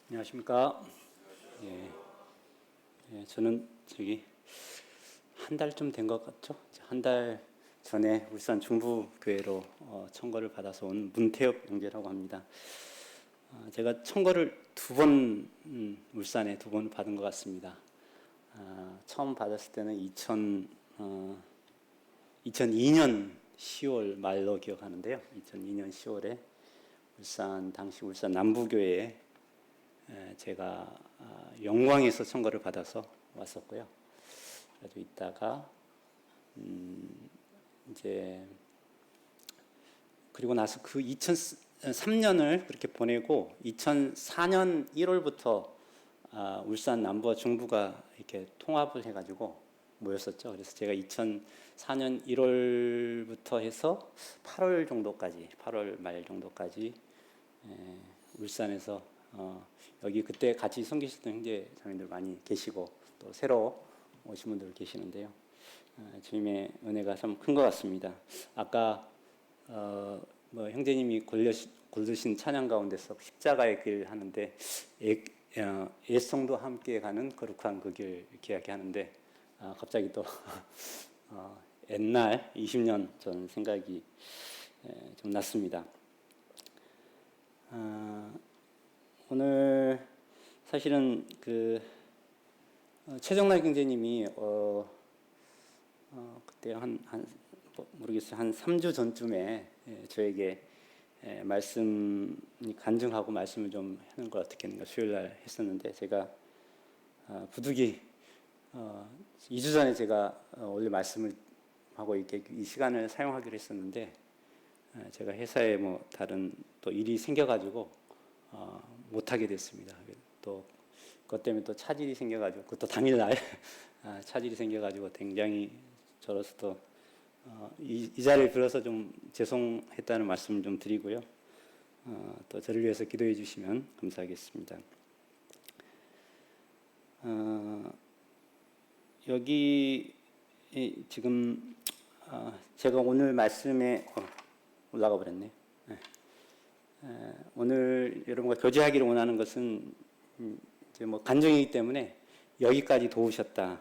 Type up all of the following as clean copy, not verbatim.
안녕하십니까? 예, 저는 한 달쯤 된 것 같죠? 한 달 전에 울산 중부교회로 청거를 받아서 온 문태엽 형제라고 합니다. 제가 청거를 울산에 두 번 받은 것 같습니다. 처음 받았을 때는 2002년 10월 말로 기억하는데요. 2002년 10월에 당시 울산 남부교회에 제가 영광에서 청거를 받아서 왔었고요. 그래서 있다가 이제 그리고 나서 그 2003년을 그렇게 보내고 2004년 1월부터 울산 남부와 중부가 이렇게 통합을 해가지고 모였었죠. 그래서 제가 2004년 1월부터 해서 8월 말 정도까지 울산에서 여기 그때 같이 섬기셨던 형제 자매들 많이 계시고 또 새로 오신 분들 계시는데요. 주님의 은혜가 참 큰 것 같습니다. 아까 형제님이 고르신 찬양 가운데서 십자가의 길 하는데 옛송도 함께 가는 거룩한 그 길 이렇게 이야기하는데 갑자기 또 옛날 20년 전 생각이 좀 났습니다. 오늘 사실은 최정락 형제님이 그때 모르겠어요. 한 3주 전쯤에 저에게 말씀이 간증하고 말씀을 좀 하는 걸 어떻게 하는가 수요일 날 했었는데 제가 부득이 2주 전에 제가 원래 말씀을 하고 이렇게 이 시간을 사용하기로 했었는데 제가 회사에 다른 또 일이 생겨가지고 못하게 됐습니다. 또 그것 때문에 또 차질이 생겨가지고 그것도 당일날 차질이 생겨가지고 굉장히 저로서 또 이 자리를 빌어서 좀 죄송했다는 말씀을 좀 드리고요. 또 저를 위해서 기도해 주시면 감사하겠습니다. 여기 지금 제가 오늘 말씀에 올라가 버렸네. 오늘 여러분과 교제하기를 원하는 것은 이제 간증이기 때문에 여기까지 도우셨다.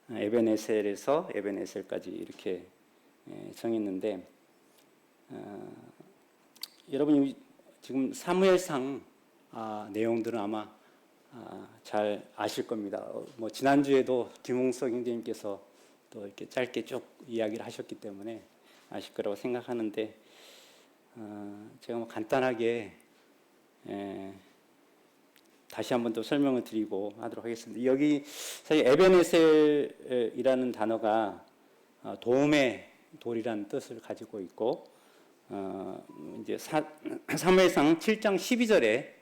에벤에셀에서 에벤에셀까지 이렇게 정했는데 여러분이 지금 사무엘상 내용들은 아마 잘 아실 겁니다. 지난주에도 김홍석 형제님께서 또 이렇게 짧게 쭉 이야기를 하셨기 때문에 아실 거라고 생각하는데 제가 간단하게 다시 한번 또 설명을 드리고 하도록 하겠습니다. 여기 사실 에벤에셀이라는 단어가 도움의 돌이라는 뜻을 가지고 있고 이제 사무엘상 7장 12절에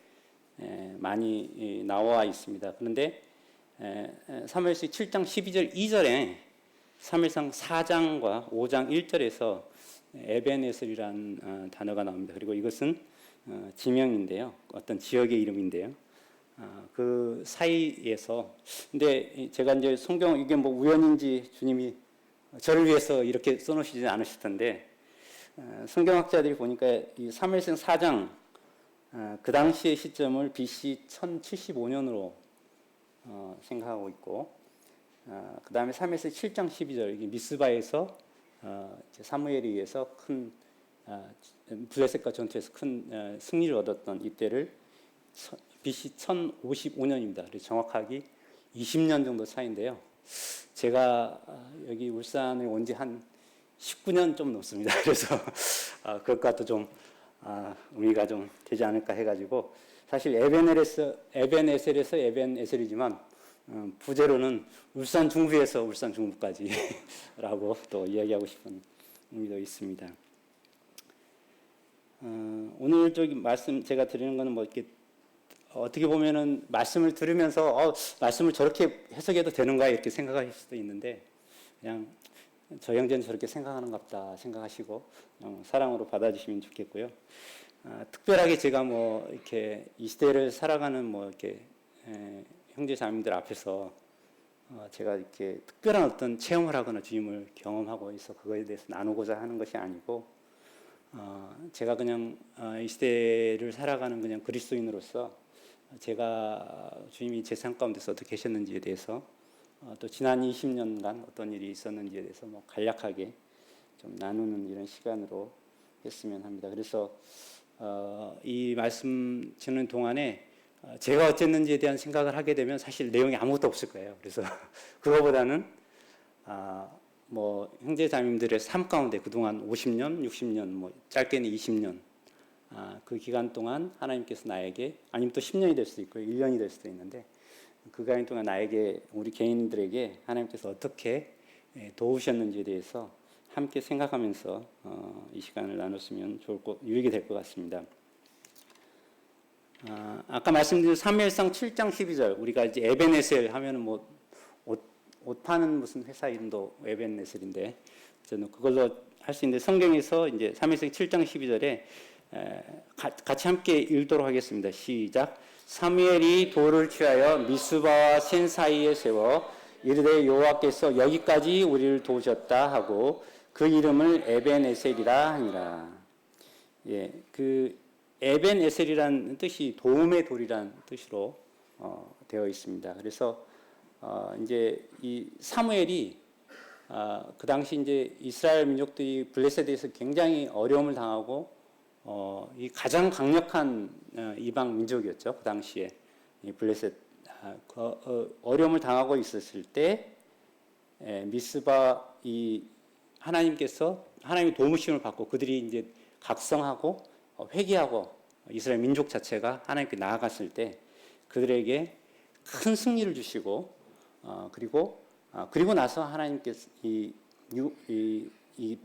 많이 나와 있습니다. 그런데 사무엘상 7장 12절 2절에 사무엘상 4장과 5장 1절에서 에벤에셀이라는 단어가 나옵니다. 그리고 이것은 지명인데요. 어떤 지역의 이름인데요. 그 사이에서 근데 제가 이제 성경 이게 우연인지 주님이 저를 위해서 이렇게 써놓으시지 않으실 텐데 성경학자들이 보니까 이 사무엘상 4장 그 당시의 시점을 BC 1075년으로 생각하고 있고 그 다음에 사무엘상 7장 12절 이게 미스바에서 사무엘에 의해서 큰 블레셋과 전투에서 큰 승리를 얻었던 이때를 BC 1055년입니다. 그래서 정확하게 20년 정도 차인데요. 제가 여기 울산에 온 지 한 19년 좀 넘습니다. 그래서 그것과 또 좀 의미가 좀 되지 않을까 해가지고 사실 에벤에셀에서 에벤에셀이지만 부제로는 울산 중부에서 울산 중부까지라고 또 이야기하고 싶은 의미도 있습니다. 오늘 말씀 제가 드리는 거는 이렇게 어떻게 보면은 말씀을 들으면서 말씀을 저렇게 해석해도 되는가 이렇게 생각하실 수도 있는데 그냥 저 형제는 저렇게 생각하는갑다 생각하시고 사랑으로 받아주시면 좋겠고요. 특별하게 제가 이렇게 이 시대를 살아가는 이렇게 형제 자매들 앞에서 제가 이렇게 특별한 어떤 체험을 하거나 주님을 경험하고 있어 그거에 대해서 나누고자 하는 것이 아니고 제가 그냥 이 시대를 살아가는 그냥 그리스도인으로서 제가 주님이 제 삶 가운데서 어떻게 하셨는지에 대해서 또 지난 20년간 어떤 일이 있었는지에 대해서 뭐 간략하게 좀 나누는 이런 시간으로 했으면 합니다. 그래서 이 말씀 듣는 동안에 제가 어쨌는지에 대한 생각을 하게 되면 사실 내용이 아무것도 없을 거예요. 그래서 그거보다는 뭐 형제자매님들의 삶 가운데 그동안 50년, 60년, 뭐 짧게는 20년 그 기간 동안 하나님께서 나에게 아니면 또 10년이 될 수도 있고 1년이 될 수도 있는데 그 기간 동안 나에게 우리 개인들에게 하나님께서 어떻게 도우셨는지에 대해서 함께 생각하면서 이 시간을 나눴으면 유익이 될 것 같습니다. 아까 말씀드린 사무엘상 7장 12절 우리가 이제 에벤에셀 하면은 뭐 옷 파는 무슨 회사 이름도 에벤에셀인데 저는 그걸로 할 수 있는데 성경에서 이제 사무엘상 7장 12절에 같이 함께 읽도록 하겠습니다. 시작. 사무엘이 돌을 취하여 미스바와 센 사이에 세워 이르되 여호와께서 여기까지 우리를 도우셨다 하고 그 이름을 에벤에셀이라 하니라. 예, 그 에벤에셀이라는 뜻이 도움의 돌이라는 뜻으로 되어 있습니다. 그래서 이제 이 사무엘이 그 당시 이제 이스라엘 민족들이 블레셋에서 굉장히 어려움을 당하고 이 가장 강력한 이방 민족이었죠. 그 당시에 이 블레셋 어려움을 당하고 있었을 때 미스바 이 하나님의 도우심을 받고 그들이 이제 각성하고 회개하고 이스라엘 민족 자체가 하나님께 나아갔을 때 그들에게 큰 승리를 주시고 그리고 나서 하나님께서 이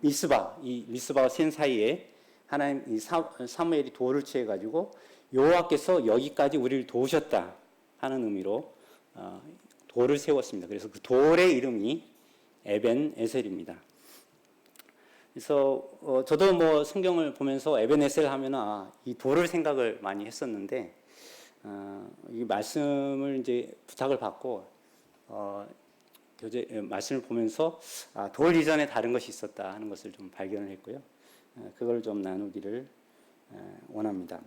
미스바와 센 사이에 하나님 이 사무엘이 돌을 취해 가지고 여호와께서 여기까지 우리를 도우셨다 하는 의미로 돌을 세웠습니다. 그래서 그 돌의 이름이 에벤에셀입니다. 그래서 저도 뭐 성경을 보면서 에벤에셀 하면은 이 돌을 생각을 많이 했었는데 이 말씀을 이제 부탁을 받고 말씀을 보면서 돌 이전에 다른 것이 있었다 하는 것을 좀 발견을 했고요. 그걸 좀 나누기를 원합니다.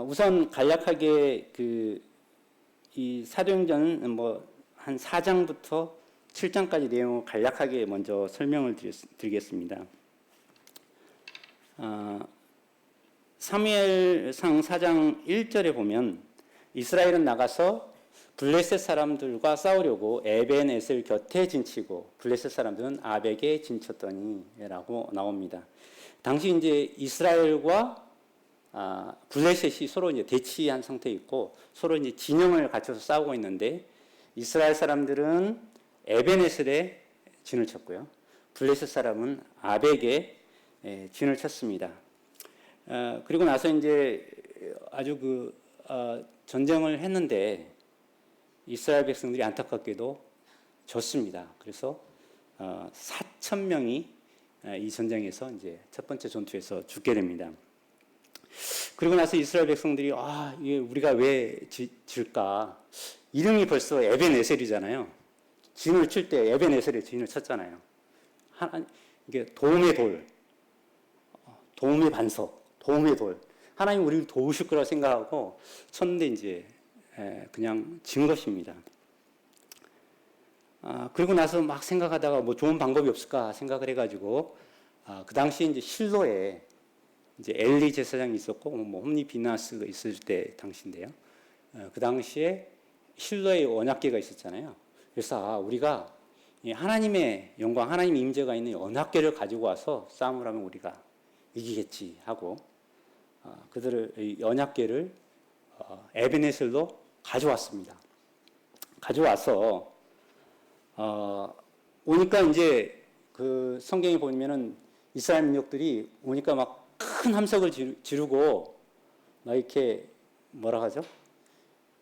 우선 간략하게 이 사도행전 뭐 한 4장부터 7장까지 내용을 간략하게 먼저 설명을 드리겠습니다. 사무엘상 4장 1절에 보면 이스라엘은 나가서 블레셋 사람들과 싸우려고 에벤에셀 곁에 진치고 블레셋 사람들은 아벡에 진쳤더니라고 나옵니다. 당시 이제 이스라엘과 블레셋이 서로 이제 대치한 상태에 있고 서로 이제 진영을 갖춰서 싸우고 있는데 이스라엘 사람들은 에벤에셀에 진을 쳤고요. 블레셋 사람은 아벡에 진을 쳤습니다. 그리고 나서 이제 아주 전쟁을 했는데 이스라엘 백성들이 안타깝게도 졌습니다. 그래서 4,000명이 이 전쟁에서 이제 첫 번째 전투에서 죽게 됩니다. 그리고 나서 이스라엘 백성들이 이게 우리가 왜 질까? 이름이 벌써 에벤에셀이잖아요. 진을 칠 때 에벤에셀에 진을 쳤잖아요. 이게 도움의 돌, 도움의 반석, 도움의 돌. 하나님 우리를 도우실 거라 생각하고 쳤는데 이제 그냥 진 것입니다. 그리고 나서 막 생각하다가 뭐 좋은 방법이 없을까 생각을 해가지고 그 당시에 이제 실로에 이제 엘리 제사장이 있었고 뭐 홈리 비나스가 있을 때 당시인데요. 그 당시에 실로에 언약궤가 있었잖아요. 그래서 우리가 하나님의 영광, 하나님의 임재가 있는 언약궤를 가지고 와서 싸움을 하면 우리가 이기겠지 하고 그들을 이 언약궤를 에벤에셀로 가져왔습니다. 가져와서 오니까 이제 그 성경에 보면은 이스라엘 민족들이 오니까 막 큰 함성을 지르고 막 이렇게 뭐라 하죠?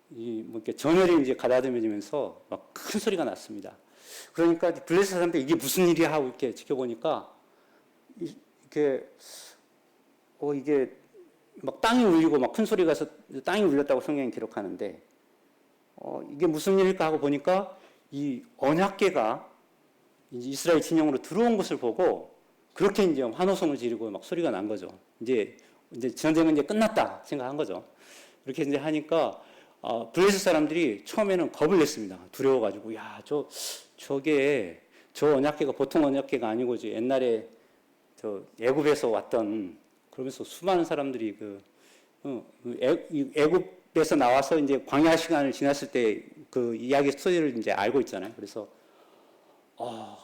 뭐 이렇게 전열이 이제 가다듬어지면서 막 큰 소리가 났습니다. 그러니까 블레셋 사람들 이게 무슨 일이야 하고 이렇게 지켜보니까 이렇게 이게 막 땅이 울리고 막 큰 소리가 나서 땅이 울렸다고 성경이 기록하는데 이게 무슨 일일까 하고 보니까 이 언약궤가 이스라엘 진영으로 들어온 것을 보고 그렇게 이제 환호성을 지르고 막 소리가 난 거죠. 이제 전쟁은 이제 끝났다 생각한 거죠. 그렇게 이제 하니까 블레셋 사람들이 처음에는 겁을 냈습니다. 두려워가지고 저게 저 언약궤가 보통 언약궤가 아니고 옛날에 저 애굽에서 왔던 그러면서 수많은 사람들이 애굽에서 나와서 이제 광야 시간을 지났을 때 그 이야기 스토리를 이제 알고 있잖아요. 그래서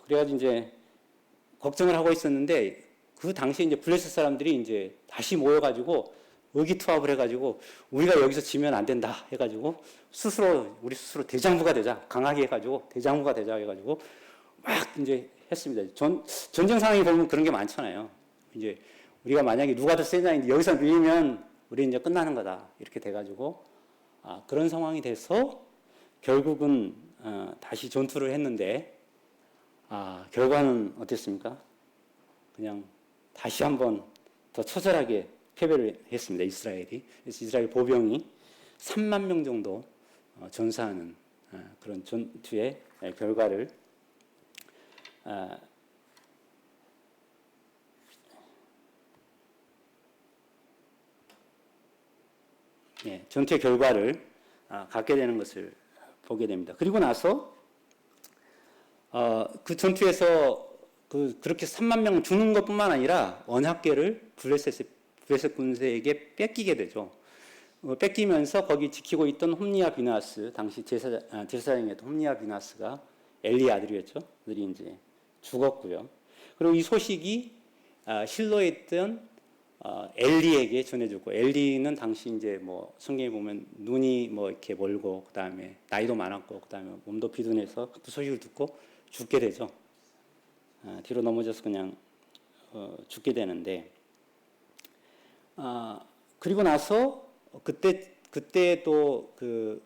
그래가지고 이제 걱정을 하고 있었는데 그 당시에 이제 블레셋 사람들이 이제 다시 모여가지고 의기투합을 해가지고 우리가 여기서 지면 안 된다 해가지고 우리 스스로 대장부가 되자, 강하게 해가지고 대장부가 되자 해가지고 막 이제 했습니다. 전쟁 상황이 보면 그런 게 많잖아요. 이제 우리가 만약에 누가 더 세냐, 여기서 밀리면 우리 이제 끝나는 거다 이렇게 돼가지고 그런 상황이 돼서 결국은 다시 전투를 했는데 결과는 어땠습니까? 그냥 다시 한번 더 처절하게 패배를 했습니다. 이스라엘이. 그래서 이스라엘 보병이 3만 명 정도 전사하는 그런 전투의 결과를 전투의 결과를 갖게 되는 것을 보게 됩니다. 그리고 나서 그 전투에서 그렇게 3만 명 죽는 것뿐만 아니라 언약궤를 블레셋 군대에게 뺏기게 되죠. 뺏기면서 거기 지키고 있던 홈리아 비나스, 당시 제사장이었던 홈리아 비나스가 엘리의 아들이었죠. 그들이 이제 죽었고요. 그리고 이 소식이 실로에 있던 엘리에게 전해졌고, 엘리는 당시 이제 뭐 성경에 보면 눈이 뭐 이렇게 멀고, 그 다음에 나이도 많았고, 그 다음에 몸도 비둔해서 그 소식을 듣고 죽게 되죠. 뒤로 넘어져서 그냥 죽게 되는데, 그리고 나서 그때 또 그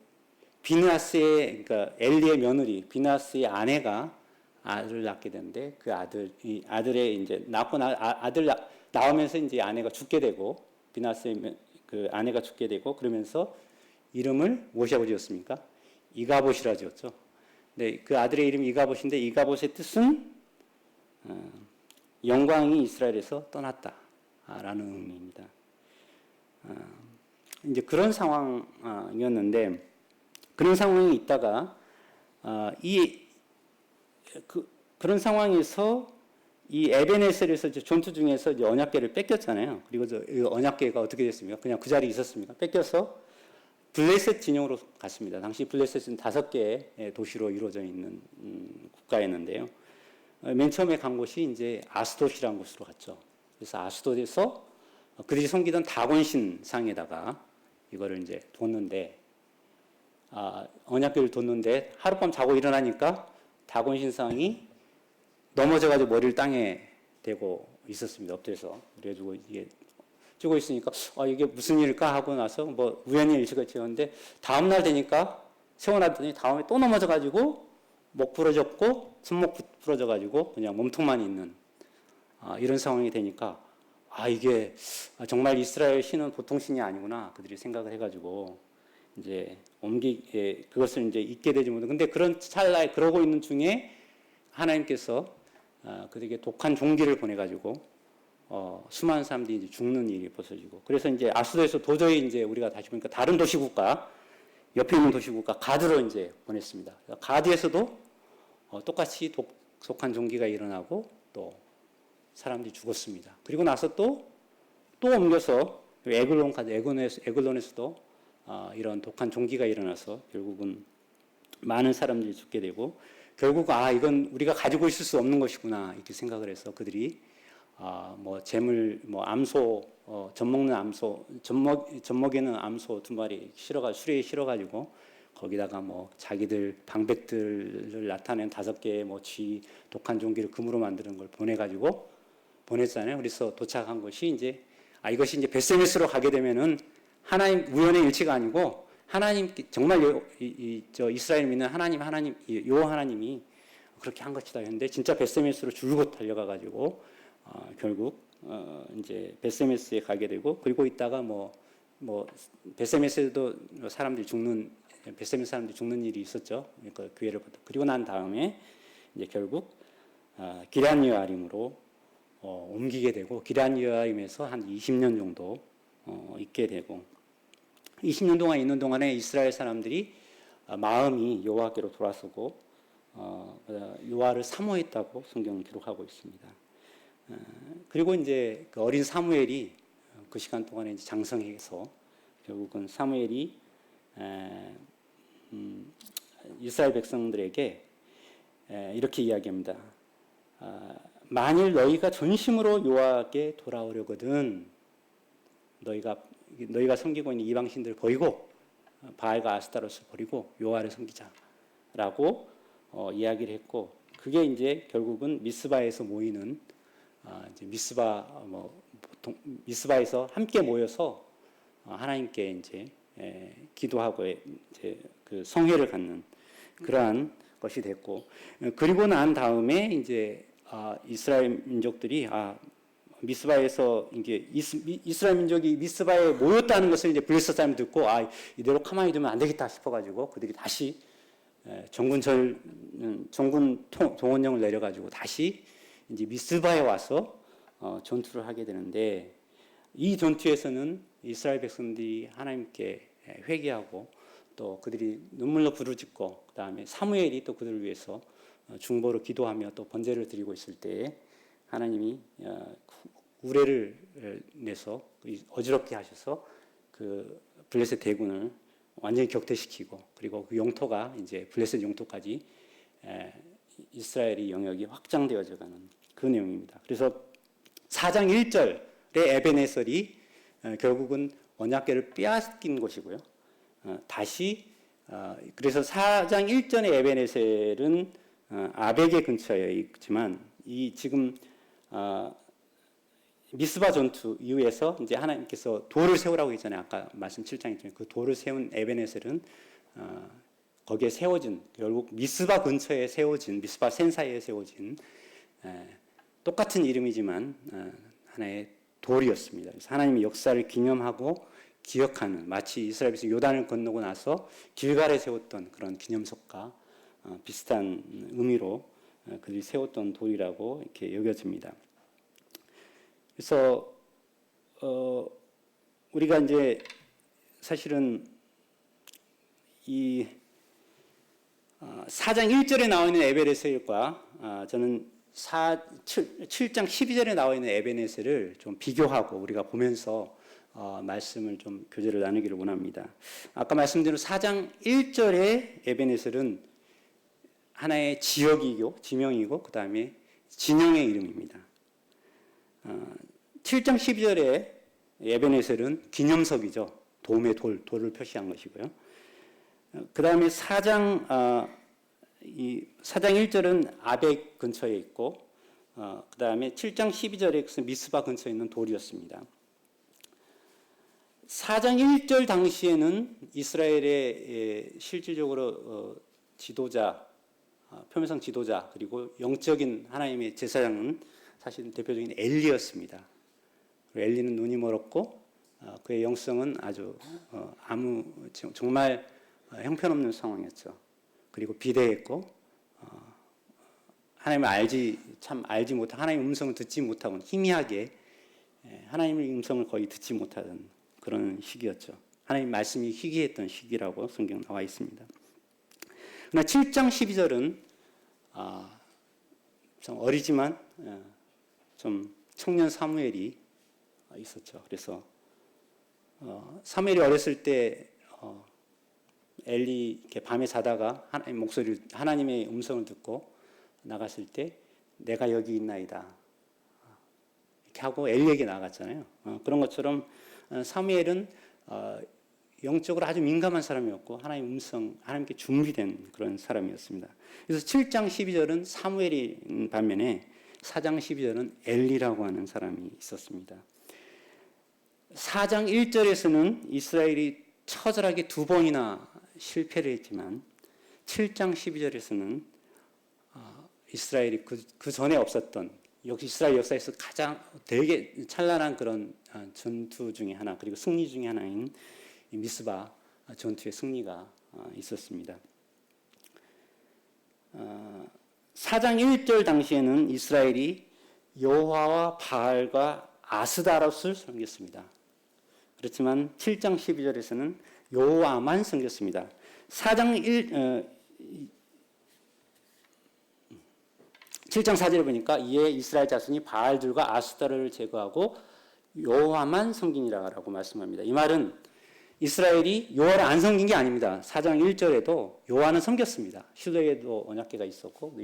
비느하스의, 그러니까 엘리의 며느리 비느하스의 아내가 아들을 낳게 되는데, 그 아들의 이제 아들 나오면서 이제 아내가 죽게 되고, 비느하스의 그 아내가 죽게 되고, 그러면서 이름을 무엇이라고 지었습니까? 이가봇이라 지었죠. 네, 그 아들의 이름이 이가봇인데, 이가봇의 뜻은 영광이 이스라엘에서 떠났다라는 의미입니다. 이제 그런 상황이었는데, 그런 상황이 있다가 그런 상황에서 이 에베네셀에서 전투 중에서 이제 언약궤를 뺏겼잖아요. 그리고 이 언약궤가 어떻게 됐습니까? 그냥 그 자리에 있었습니까? 뺏겨서 블레셋 진영으로 갔습니다. 당시 블레셋은 5개의 도시로 이루어져 있는 국가였는데요. 맨 처음에 간 곳이 이제 아스돗이라는 곳으로 갔죠. 그래서 아스돗에서 그들이 섬기던 다곤신 상에다가 이거를 이제 뒀는데, 언약궤를 뒀는데 하룻밤 자고 일어나니까 다곤신 상이 넘어져가지고 머리를 땅에 대고 있었습니다. 엎드려서. 그래가지고 이게 찌고 있으니까 이게 무슨 일일까 하고 나서 뭐 우연히 일치였는데, 다음날 되니까 세워놨더니 다음에 또 넘어져가지고 목 부러졌고 손목 부러져가지고 그냥 몸통만 있는 이런 상황이 되니까 이게 정말 이스라엘 신은 보통 신이 아니구나 그들이 생각을 해가지고 이제 그것을 이제 잊게 되지 못해. 근데 그런 찰나에 그러고 있는 중에 하나님께서 그들에게 독한 종기를 보내가지고 수많은 사람들이 이제 죽는 일이 벌어지고, 그래서 이제 아스도에서 도저히 이제 우리가 다시 보니까 다른 도시국가, 옆에 있는 도시국가 가드로 이제 보냈습니다. 가드에서도 똑같이 독한 종기가 일어나고 또 사람들이 죽었습니다. 그리고 나서 또 옮겨서 에글론에서도 이런 독한 종기가 일어나서 결국은 많은 사람들이 죽게 되고, 결국 이건 우리가 가지고 있을 수 없는 것이구나 이렇게 생각을 해서 그들이 뭐 재물, 뭐 암소, 젖먹는 암소, 젖먹이는 암소 2마리 수레에 실어가지고 거기다가 뭐 자기들 방백들을 나타낸 5개의 뭐 독한 종기를 금으로 만드는 걸 보냈잖아요. 그래서 도착한 것이 이제 이것이 이제 베세메스로 가게 되면은 하나님 우연의 일치가 아니고 하나님 정말 이스라엘 믿는 하나님 여호와 하나님이 그렇게 한 것이다 했는데, 진짜 베세메스로 줄곧 달려가 가지고 결국 이제 베세메스에 가게 되고, 그리고 있다가 뭐 베세메스에도 베세메스 사람들이 죽는 일이 있었죠. 그러니까 기회를 받아. 그리고 난 다음에 이제 결국 기럇 여아림으로 옮기게 되고, 기럇 여아림에서 한 20년 정도 있게 되고, 20년 동안 있는 동안에 이스라엘 사람들이 마음이 여호와께로 돌아서고 여호와를 사모했다고 성경은 기록하고 있습니다. 그리고 이제 그 어린 사무엘이 그 시간 동안에 이제 장성해서 결국은 사무엘이 이스라엘 백성들에게 이렇게 이야기합니다. 만일 너희가 전심으로 여호와께 돌아오려거든 너희가 섬기고 있는 이방 신들을 버리고 바알과 아스타롯을 버리고 여호와를 섬기자라고 이야기를 했고, 그게 이제 결국은 미스바에서 모이는 이제 미스바에서 함께 모여서 하나님께 이제 기도하고 이제 그 성회를 갖는 그러한 것이 됐고, 그리고 난 다음에 이제 이스라엘 민족들이 미스바에서 이게 이스라엘 민족이 미스바에 모였다는 것을 이제 블레셋 사람이 듣고 이대로 가만히 두면 안 되겠다 싶어가지고 그들이 다시 정군 동원령을 내려가지고 다시 이제 미스바에 와서 전투를 하게 되는데, 이 전투에서는 이스라엘 백성들이 하나님께 회개하고 또 그들이 눈물로 부르짖고 그다음에 사무엘이 또 그들을 위해서 중보로 기도하며 또 번제를 드리고 있을 때에 하나님이 우레를 내서 어지럽게 하셔서 그 블레셋 대군을 완전히 격퇴시키고, 그리고 그 영토가 이제 블레셋 영토까지 이스라엘의 영역이 확장되어져 가는 그 내용입니다. 그래서 4장 1절의 에벤에셀이 결국은 언약궤를 빼앗긴 것이고요. 다시 그래서 4장 1절의 에벤에셀은 아벡의 근처에 있지만 이 지금 미스바 전투 이후에서 이제 하나님께서 돌을 세우라고 했잖아요. 아까 말씀 7장에 그 돌을 세운 에벤에셀은 거기에 세워진, 결국 미스바 근처에 세워진, 미스바 센 사이에 세워진 똑같은 이름이지만 하나의 돌이었습니다. 그래서 하나님의 역사를 기념하고 기억하는, 마치 이스라엘에서 요단을 건너고 나서 길갈에 세웠던 그런 기념석과 비슷한 의미로 그들이 세웠던 돌이라고 이렇게 여겨집니다. 그래서 우리가 이제 사실은 이 4장 1절에 나와 있는 에벤에셀과 저는 7장 12절에 나와 있는 에벤에셀을 좀 비교하고 우리가 보면서 말씀을 좀 교제를 나누기를 원합니다. 아까 말씀드린 4장 1절의 에벤에셀은 하나의 지역이고 지명이고 그 다음에 진영의 이름입니다. 7장 12절의 에벤에셀은 기념석이죠. 돔의 돌을 표시한 것이고요. 그 다음에 4장 1절은 아벡 근처에 있고, 그 다음에 7장 12절에 미스바 근처에 있는 돌이었습니다. 4장 1절 당시에는 이스라엘의 실질적으로 지도자, 표면상 지도자, 그리고 영적인 하나님의 제사장은 사실 대표적인 엘리였습니다. 엘리는 눈이 멀었고 그의 영성은 아주 정말 형편없는 상황이었죠. 그리고 비대했고 하나님을 알지 못하고 하나님의 음성을 듣지 못하고 희미하게 하나님의 음성을 거의 듣지 못하던 그런 시기였죠. 하나님 말씀이 희귀했던 시기라고 성경 나와 있습니다. 그러나 7장 12절은 좀 어리지만 좀 청년 사무엘이 있었죠. 그래서 사무엘이 어렸을 때 엘리 이렇게 밤에 자다가 하나님의 음성을 듣고 나갔을 때 내가 여기 있나이다 이렇게 하고 엘리에게 나갔잖아요. 그런 것처럼 사무엘은 영적으로 아주 민감한 사람이었고 하나님의 음성, 하나님께 준비된 그런 사람이었습니다. 그래서 7장 12절은 사무엘이 반면에 4장 12절은 엘리라고 하는 사람이 있었습니다. 4장 1절에서는 이스라엘이 처절하게 2번이나 실패를 했지만 7장 12절에서는 이스라엘이 그 전에 없었던, 역시 이스라엘 역사에서 가장 되게 찬란한 그런 전투 중에 하나, 그리고 승리 중에 하나인 미스바 전투의 승리가 있었습니다. 4장 1절 당시에는 이스라엘이 여호와와 바알과 아스다롯을 섬겼습니다. 그렇지만 7장 12절에서는 여호와만 섬겼습니다. 7장 4절에 보니까 이에 이스라엘 자손이 바알들과 아스타르를 제거하고 여호와만 섬기니라라고 말씀합니다. 이 말은 이스라엘이 여호와를 안 섬긴 게 아닙니다. 4장 1절에도 여호와는 섬겼습니다. 실로에도 언약궤가 있었고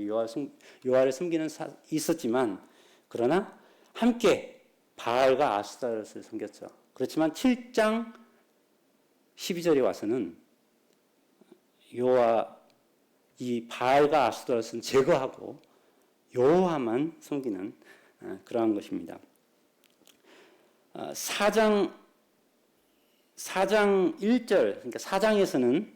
여호와를 섬기는 있었지만 그러나 함께 바알과 아스타르를 섬겼죠. 그렇지만 7장 12절에 와서는 여호와 이 바알과 아스타르를 제거하고 여호와만 섬기는 그러한 것입니다. 4장 1절, 그러니까 4장에서는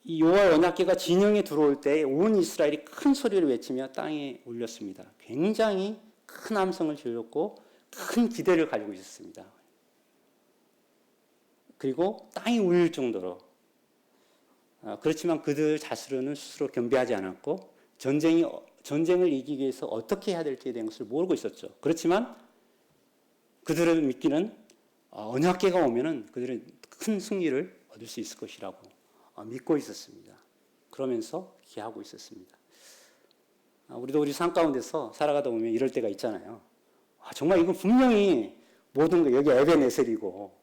이 여호와의 언약궤가 진영에 들어올 때 온 이스라엘이 큰 소리를 외치며 땅에 울렸습니다. 굉장히 큰 함성을 질렀고 큰 기대를 가지고 있었습니다. 그리고 땅이 울릴 정도로 그렇지만 그들 자신은 스스로 겸비하지 않았고 전쟁을 이기기 위해서 어떻게 해야 될지에 대한 것을 모르고 있었죠. 그렇지만 그들을 믿기는 언약궤가 오면은 그들은 큰 승리를 얻을 수 있을 것이라고 믿고 있었습니다. 그러면서 기하고 있었습니다. 우리도 우리 삶 가운데서 살아가다 보면 이럴 때가 있잖아요. 정말 이건 분명히 모든 거 여기 에벤에셀이고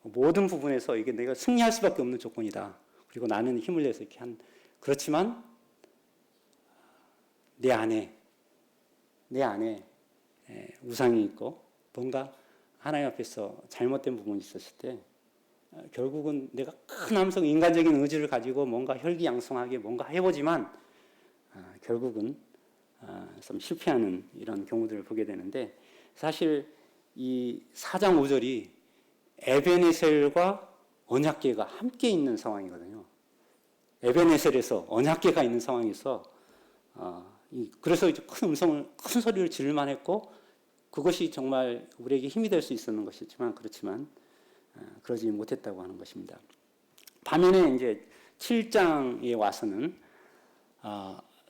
모든 부분에서 이게 내가 승리할 수밖에 없는 조건이다. 그리고 나는 힘을 내서 이렇게 그렇지만 내 안에 우상이 있고 뭔가 하나님 앞에서 잘못된 부분이 있었을 때 결국은 내가 큰 함성 인간적인 의지를 가지고 뭔가 혈기양성하게 뭔가 해보지만 결국은 좀 실패하는 이런 경우들을 보게 되는데 사실 이 4장 5절이 에베네셀과 언약궤가 함께 있는 상황이거든요. 에베네셀에서 언약궤가 있는 상황에서 그래서 이제 큰 소리를 지를만 했고 그것이 정말 우리에게 힘이 될 수 있었는 것이지만 그렇지만 그러지 못했다고 하는 것입니다. 반면에 이제 7장에 와서는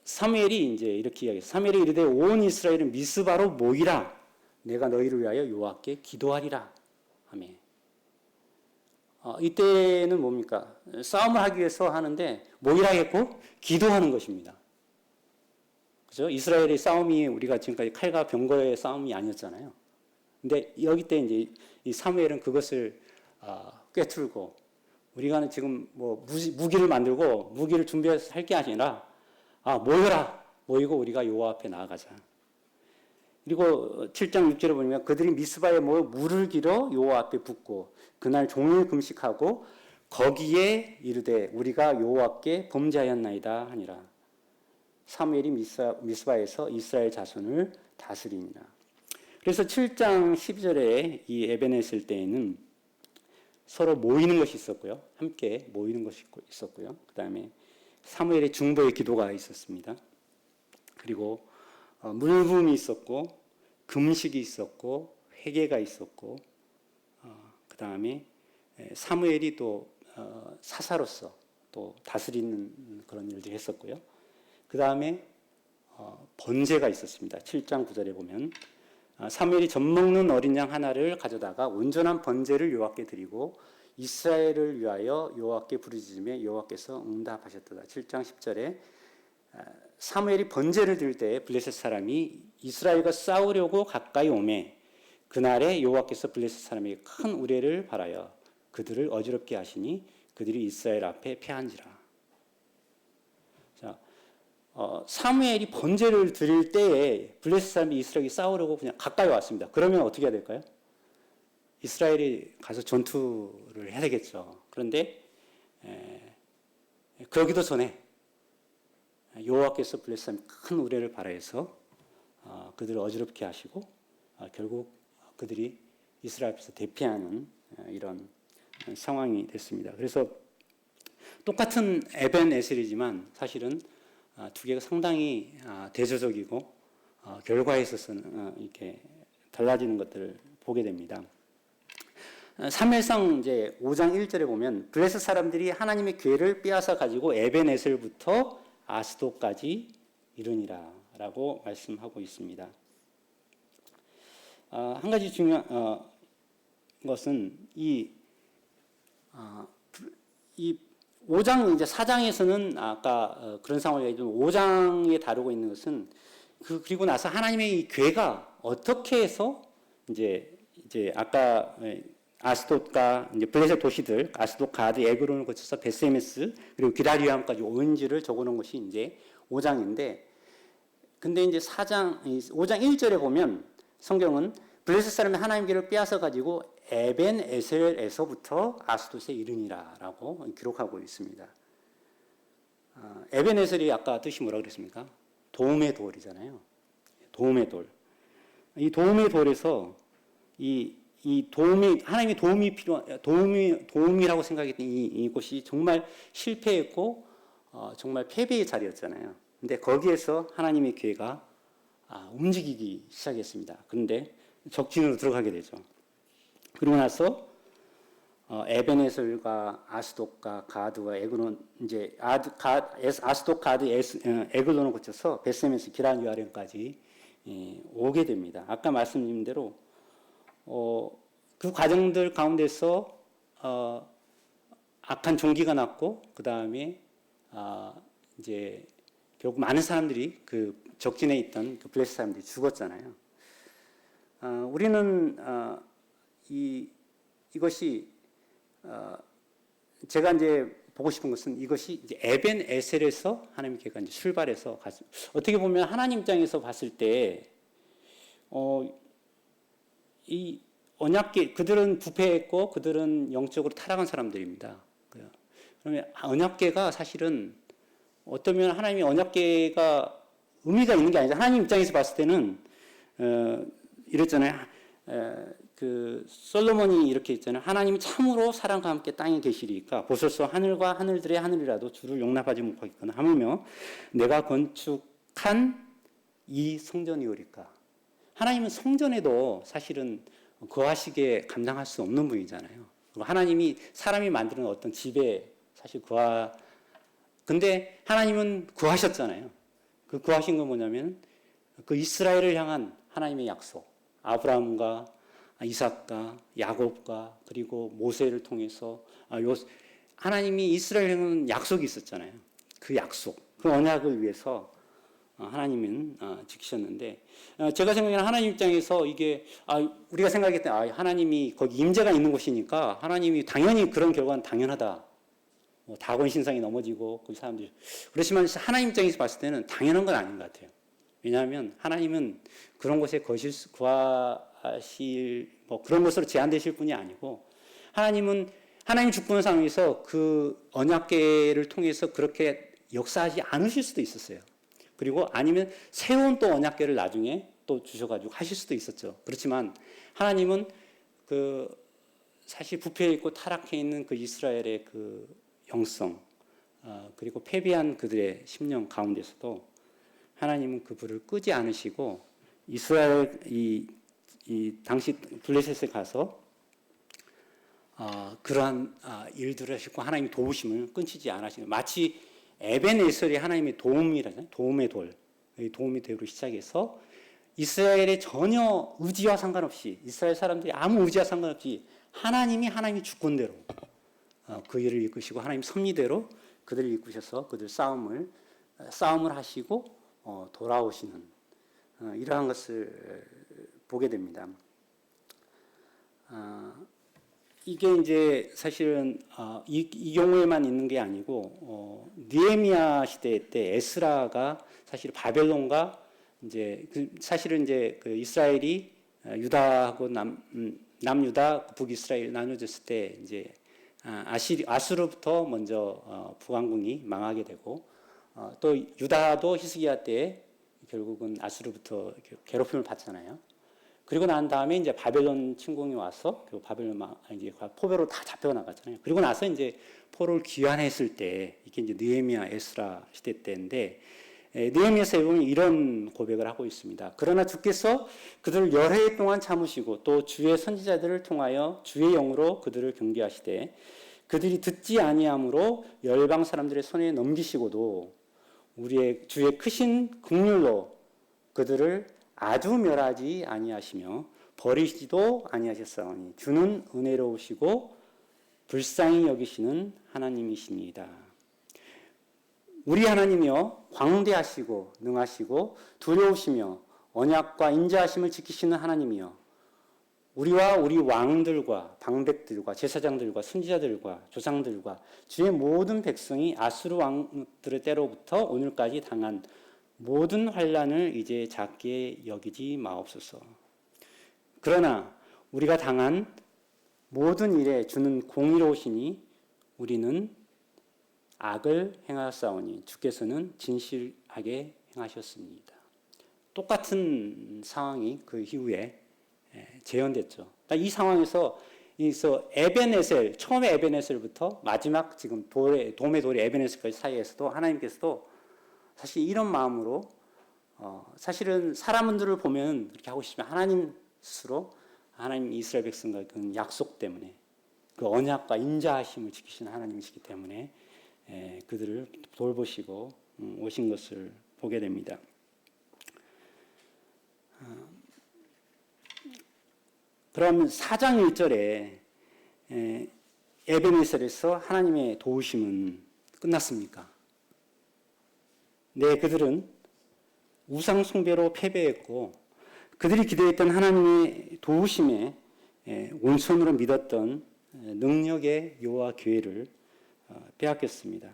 사무엘이 이제 이렇게 이야기해요. 사무엘이 이르되 온 이스라엘은 미스바로 모이라 내가 너희를 위하여 여호와께 기도하리라 하며 이때는 뭡니까? 싸움을 하기 위해서 하는데 모이라 했고 기도하는 것입니다. 그죠? 이스라엘의 싸움이 우리가 지금까지 칼과 병거의 싸움이 아니었잖아요. 근데 여기 때 이제 이 사무엘은 그것을 꿰뚫고 우리가 지금 뭐 무기를 만들고 무기를 준비해서 할 게 아니라 모이고 우리가 여호와 앞에 나아가자. 그리고 7장 6절에 보면 그들이 미스바에 모여 물을 길어 여호와 앞에 붓고 그날 종일 금식하고 거기에 이르되 우리가 여호와께 범죄하였나이다 하니라. 사무엘이 미스바에서 이스라엘 자손을 다스리니라. 그래서 7장 12절에 이 에베네셀 때에는 서로 모이는 것이 있었고요. 함께 모이는 것이 있었고요. 그 다음에 사무엘의 중보의 기도가 있었습니다. 그리고 물부음이 있었고 금식이 있었고 회개가 있었고 그 다음에 사무엘이 또 사사로서 또 다스리는 그런 일들을 했었고요. 그 다음에 번제가 있었습니다. 7장 9절에 보면 사무엘이 젖먹는 어린 양 하나를 가져다가 온전한 번제를 여호와께 드리고 이스라엘을 위하여 여호와께 부르짖으며 여호와께서 응답하셨도다. 7장 10절에 사무엘이 번제를 드릴 때 블레셋 사람이 이스라엘과 싸우려고 가까이 오매 그날에 여호와께서 블레셋 사람에게 큰 우레를 발하여 그들을 어지럽게 하시니 그들이 이스라엘 앞에 패한지라. 자, 사무엘이 번제를 드릴 때에 블레셋 사람이 이스라엘이 싸우려고 그냥 가까이 왔습니다. 그러면 어떻게 해야 될까요? 이스라엘이 가서 전투를 해야 되겠죠. 그런데 그러기도 전에 여호와께서 블레셋 사람이 큰 우레를 발하여서 그들을 어지럽게 하시고 결국 그들이 이스라엘 앞에서 대피하는 이런 상황이 됐습니다. 그래서 똑같은 에벤에셀이지만 사실은 두 개가 상당히 대조적이고 결과에 있어서는 이렇게 달라지는 것들을 보게 됩니다. 사무엘상 이제 5장 1절에 보면 블레셋 사람들이 하나님의 궤를 빼앗아 가지고 에벤에셀부터 아스도까지 이르니라라고 말씀하고 있습니다. 한 가지 중요한 것은 이 5장 이제 4장에서는 아까 그런 상황을 얘기했지만 5장에 다루고 있는 것은 그리고 나서 하나님의 이 괴가 어떻게 해서 이제 아까 아스돗과 이제 블레셋 도시들 아스돗, 가드, 에그론을 거쳐서 베스메스 그리고 기라리암까지 오는지를 적어놓은 것이 이제 5장인데, 근데 이제 5장 1절에 보면 성경은 블레셋 사람이 하나님 길을 빼앗아 가지고 에벤 에셀에서부터 아스돗에 이르니라라고 기록하고 있습니다. 에벤 에셀이 아까 뜻이 뭐라 그랬습니까? 도움의 돌이잖아요. 도움의 돌. 이 도움의 돌에서 이 도움이 하나님의 도움이라고 생각했던 이곳이 정말 실패했고 정말 패배의 자리였잖아요. 근데 거기에서 하나님의 기회가 움직이기 시작했습니다. 그런데 적진으로 들어가게 되죠. 그리고 나서 에벤에셀과 아스돗과 가드와 에그론 이제 아스돗, 가드, 에글론을 거쳐서 베스메스, 기라리암까지 오게 됩니다. 아까 말씀드린 대로 그 과정들 가운데서 악한 종기가 났고 그 다음에 이제 결국 많은 사람들이 그 적진에 있던 그 블레셋 사람들이 죽었잖아요. 우리는 이것이 제가 이제 보고 싶은 것은 이것이 이제 에벤 에셀에서 하나님께가 이제 출발해서 어떻게 보면 하나님 입장에서 봤을 때 이 언약궤 그들은 부패했고 그들은 영적으로 타락한 사람들입니다. 그러면 언약궤가 사실은 어쩌면 하나님의 언약궤가 의미가 있는 게 아니죠. 하나님 입장에서 봤을 때는 이랬잖아요. 그 솔로몬이 이렇게 했잖아요. 하나님이 참으로 사람과 함께 땅에 계시리까 보소서 하늘과 하늘들의 하늘이라도 주를 용납하지 못하겠거나 하물며 내가 건축한 이 성전이오리까. 하나님은 성전에도 사실은 거하시게 감당할 수 없는 분이잖아요. 하나님이 사람이 만드는 어떤 집에 사실 근데 하나님은 구하셨잖아요. 그 구하신 건 뭐냐면 그 이스라엘을 향한 하나님의 약속, 아브라함과 이삭과 야곱과 그리고 모세를 통해서 하나님이 이스라엘을 향한 약속이 있었잖아요. 그 약속, 그 언약을 위해서 하나님은 지키셨는데 제가 생각하는 하나님 입장에서 이게 우리가 생각했던 하나님이 거기 임재가 있는 곳이니까 하나님이 당연히 그런 결과는 당연하다. 다곤 신상이 넘어지고 그 사람들이 그렇지만 하나님 입장에서 봤을 때는 당연한 건 아닌 것 같아요. 왜냐하면 하나님은 그런 곳에 거하실 그런 것으로 제한되실 분이 아니고 하나님 주권의 상황에서 그 언약궤를 통해서 그렇게 역사하지 않으실 수도 있었어요. 그리고 아니면 새로운 또 언약궤를 나중에 또 주셔가지고 하실 수도 있었죠. 그렇지만 하나님은 사실 부패해 있고 타락해 있는 그 이스라엘의 그 영성 그리고 패배한 그들의 심령 가운데서도 하나님은 그 불을 끄지 않으시고 이스라엘 이 당시 블레셋에 가서 그러한 일들을 하시고 하나님의 도우심을 끊치지 않으시는 마치 에벤에셀이 하나님의 도움이라잖아요. 도움의 돌, 도움의 돌로 시작해서 이스라엘의 전혀 의지와 상관없이 이스라엘 사람들이 아무 의지와 상관없이 하나님의 주권대로 그 일을 이끄시고 하나님 섭리대로 그들을 이끄셔서 그들 싸움을 하시고 돌아오시는 이러한 것을 보게 됩니다. 이게 이제 사실은 이 경우에만 있는 게 아니고 느헤미야 시대 때 에스라가 사실 바벨론과 이제 사실은 이제 그 이스라엘이 유다하고 남유다 북이스라엘 나눠졌을 때 이제 아수르부터 먼저 북왕국이 망하게 되고 또 유다도 히스기야 때 결국은 아수르부터 괴롭힘을 받잖아요. 그리고 난 다음에 이제 바벨론 침공이 와서 그 바벨론 이제 포로로 다 잡혀 나갔잖아요. 그리고 나서 이제 포로를 귀환했을 때 이게 이제 느헤미야 에스라 시대 때인데 느헤미야서에 보면 이런 고백을 하고 있습니다. 그러나 주께서 그들을 열해 동안 참으시고 또 주의 선지자들을 통하여 주의 영으로 그들을 경계하시되 그들이 듣지 아니함으로 열방 사람들의 손에 넘기시고도 우리의 주의 크신 긍휼로 그들을 아주 멸하지 아니하시며 버리시지도 아니하셨사오니 주는 은혜로우시고 불쌍히 여기시는 하나님이십니다. 우리 하나님이여 광대하시고 능하시고 두려우시며 언약과 인자하심을 지키시는 하나님이여 우리와 우리 왕들과 방백들과 제사장들과 순지자들과 조상들과 주의 모든 백성이 아수르 왕들의 때로부터 오늘까지 당한 모든 환난을 이제 작게 여기지 마옵소서. 그러나 우리가 당한 모든 일에 주는 공의로우시니 우리는 악을 행하였사오니 주께서는 진실하게 행하셨습니다. 똑같은 상황이 그 이후에 재현됐죠. 이 상황에서 에벤에셀, 처음에 에벤에셀부터 마지막 지금 도메 돌이 에벤에셀까지 사이에서도 하나님께서도 사실 이런 마음으로 사실은 사람들을 보면 그렇게 하고 싶지만 하나님 스스로 하나님 이스라엘 백성과 그 약속 때문에 그 언약과 인자하심을 지키시는 하나님이시기 때문에 그들을 돌보시고 오신 것을 보게 됩니다. 그럼 4장 1절에 에베네셀에서 하나님의 도우심은 끝났습니까? 네, 그들은 우상 숭배로 패배했고 그들이 기대했던 하나님의 도우심에 온손으로 믿었던 능력의 여호와 교회를 빼앗겼습니다.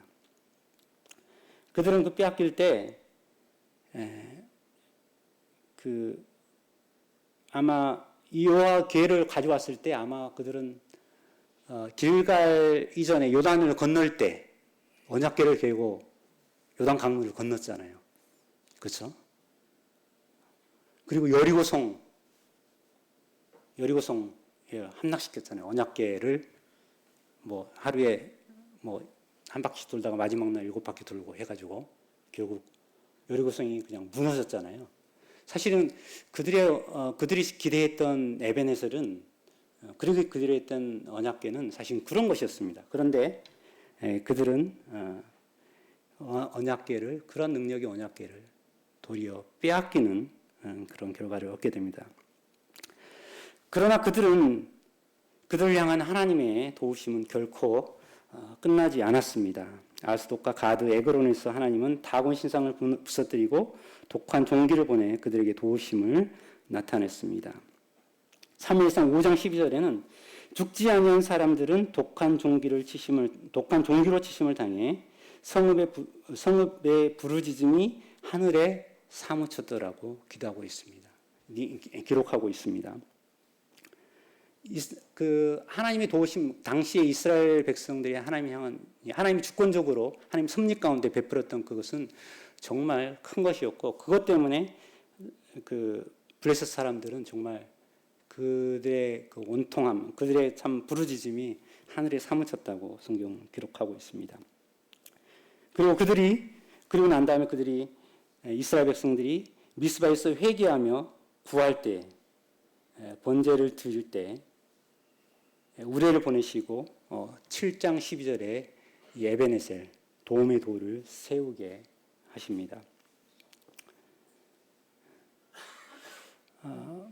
그들은 그 빼앗길 때 아마 이 여호와 교회를 가져왔을 때 아마 그들은 길갈 이전에 요단을 건널 때 언약궤를 개고 요단 강물을 건넜잖아요. 그렇죠? 그리고 여리고성에 함락시켰잖아요. 언약궤를 하루에 한 바퀴 돌다가 마지막 날 7바퀴 돌고 해가지고 결국 여리고성이 그냥 무너졌잖아요. 사실은 그들이 기대했던 에벤에셀은 그렇게 그들이 했던 언약궤는 사실 그런 것이었습니다. 그런데 그들은 언약궤를 그런 능력의 언약궤를 도리어 빼앗기는 그런 결과를 얻게 됩니다. 그러나 그들을 향한 하나님의 도우심은 결코 끝나지 않았습니다. 아스돗과 가드, 에그론에서 하나님은 다곤 신상을 부서뜨리고 독한 종기를 보내 그들에게 도우심을 나타냈습니다. 사무엘상 5장 12절에는 죽지 아니한 사람들은 독한 종기로 치심을 당해 성읍의 부르짖음이 하늘에 사무쳤더라고 기도하고 있습니다. 기록하고 있습니다. 하나님의 도우심, 당시에 이스라엘 백성들이 하나님이 주권적으로 하나님 섭리 가운데 베풀었던 그것은 정말 큰 것이었고, 그것 때문에 블레셋 사람들은 정말 그들의 그 온통함, 그들의 참 부르짖음이 하늘에 사무쳤다고 성경 기록하고 있습니다. 그리고 난 다음에 이스라엘 백성들이 미스바에서 회개하며 구할 때, 번제를 드릴 때 우레를 보내시고 7장 12절에 에베네셀 도움의 돌을 세우게 하십니다.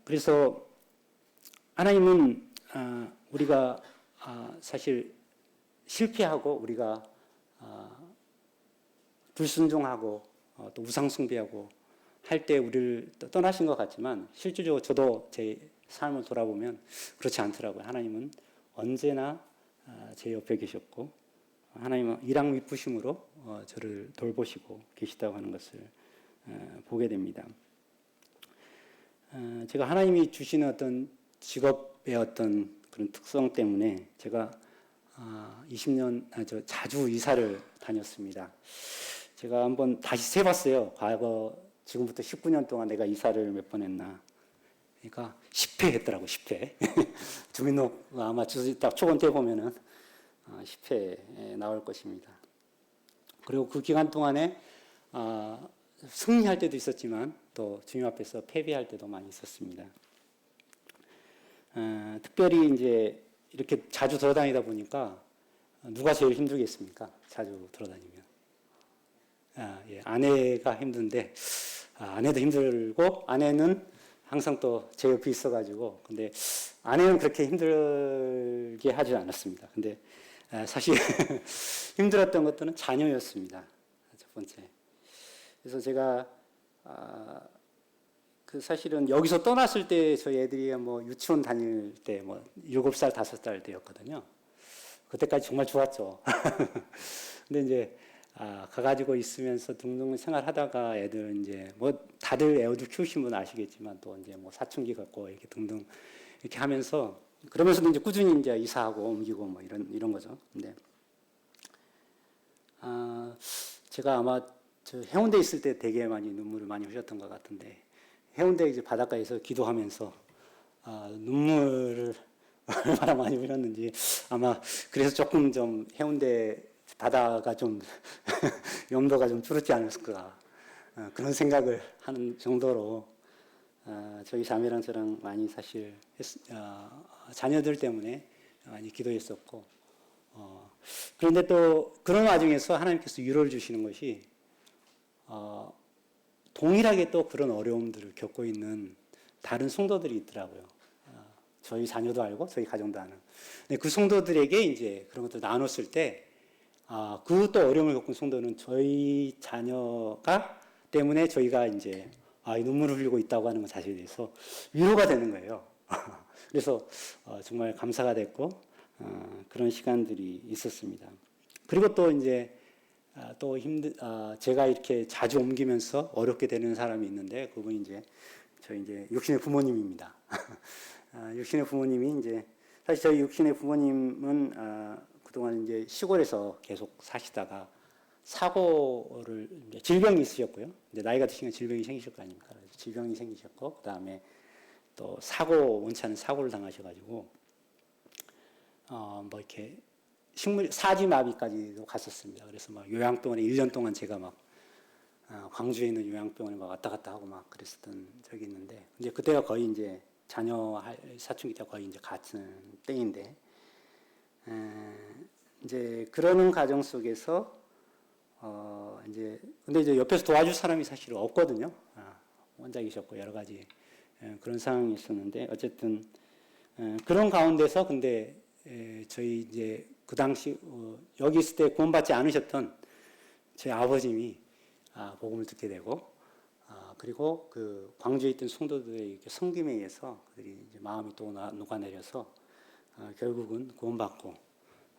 그래서 하나님은 우리가 사실 실패하고 우리가 불순종하고 또 우상숭배하고 할 때 우리를 떠나신 것 같지만 실질적으로 저도 제 삶을 돌아보면 그렇지 않더라고요. 하나님은 언제나 제 옆에 계셨고 하나님은 일랑 미쁘심으로 저를 돌보시고 계시다고 하는 것을 보게 됩니다. 제가 하나님이 주시는 어떤 직업의 어떤 그런 특성 때문에 제가 20년 자주 이사를 다녔습니다. 제가 한번 다시 세봤어요. 지금부터 19년 동안 내가 이사를 몇 번 했나. 그러니까 10회 했더라고, 10회. 주민등록 아마 딱 초본 때 보면은 10회 나올 것입니다. 그리고 그 기간 동안에 승리할 때도 있었지만 또 주님 앞에서 패배할 때도 많이 있었습니다. 특별히 이제 이렇게 자주 돌아다니다 보니까 누가 제일 힘들겠습니까? 자주 돌아다니면. 아내가 힘든데, 아내도 힘들고, 아내는 항상 또 제 옆에 있어가지고 근데 아내는 그렇게 힘들게 하지 않았습니다. 근데 사실 힘들었던 것들은 자녀였습니다. 첫 번째. 그래서 제가 그 사실은 여기서 떠났을 때 저희 애들이 뭐 유치원 다닐 때 뭐 7살, 5살 때였거든요. 그때까지 정말 좋았죠. 근데 이제 가가지고 있으면서 둥둥 생활하다가 애들 이제 뭐 다들 애들 키우신 분 아시겠지만 또 이제 뭐 사춘기 갖고 이렇게 등등 이렇게 하면서 그러면서도 이제 꾸준히 이제 이사하고 옮기고 뭐 이런 거죠. 근데 제가 아마 저 해운대 있을 때 되게 많이 눈물을 많이 흘렸던 것 같은데 해운대 이제 바닷가에서 기도하면서 눈물을 얼마나 많이 흘렸는지 아마 그래서 조금 좀 해운대 바다가 좀 염도가 좀 줄었지 않았을까 그런 생각을 하는 정도로 저희 자매랑 저랑 많이 사실 자녀들 때문에 많이 기도했었고 그런데 또 그런 와중에서 하나님께서 위로를 주시는 것이 동일하게 또 그런 어려움들을 겪고 있는 다른 성도들이 있더라고요. 저희 자녀도 알고 저희 가정도 아는. 근데 그 성도들에게 이제 그런 것들 나눴을 때, 그 또 어려움을 겪은 성도는 저희 자녀가 때문에 저희가 이제 눈물을 흘리고 있다고 하는 것 자체에 대해서 위로가 되는 거예요. 그래서 정말 감사가 됐고 그런 시간들이 있었습니다. 그리고 또 이제 제가 이렇게 자주 옮기면서 어렵게 되는 사람이 있는데 그분이 이제 저희 이제 육신의 부모님입니다. 육신의 부모님이 이제 사실 저희 육신의 부모님은 그동안 이제 시골에서 계속 사시다가 사고를 이제 질병이 있으셨고요. 이제 나이가 드시면 질병이 생기실 거 아닙니까? 질병이 생기셨고 그 다음에 또 원치 않은 사고를 당하셔가지고 뭐 이렇게 사지마비까지도 갔었습니다. 그래서 막 요양병원에 1년 동안 제가 막 광주에 있는 요양병원에 막 왔다 갔다 하고 막 그랬었던 적이 있는데 이제 그때가 거의 이제 자녀 사춘기 때 거의 이제 같은 때인데 이제 그러는 과정 속에서 이제 근데 이제 옆에서 도와줄 사람이 사실 없거든요. 혼자 계셨고 여러 가지 그런 상황이 있었는데 어쨌든 그런 가운데서 근데 저희 이제 그 당시 여기 있을 때 구원받지 않으셨던 제 아버님이 복음을 듣게 되고 그리고 그 광주에 있던 성도들의 섬김에 의해서 그들이 이제 마음이 또 녹아내려서 결국은 구원받고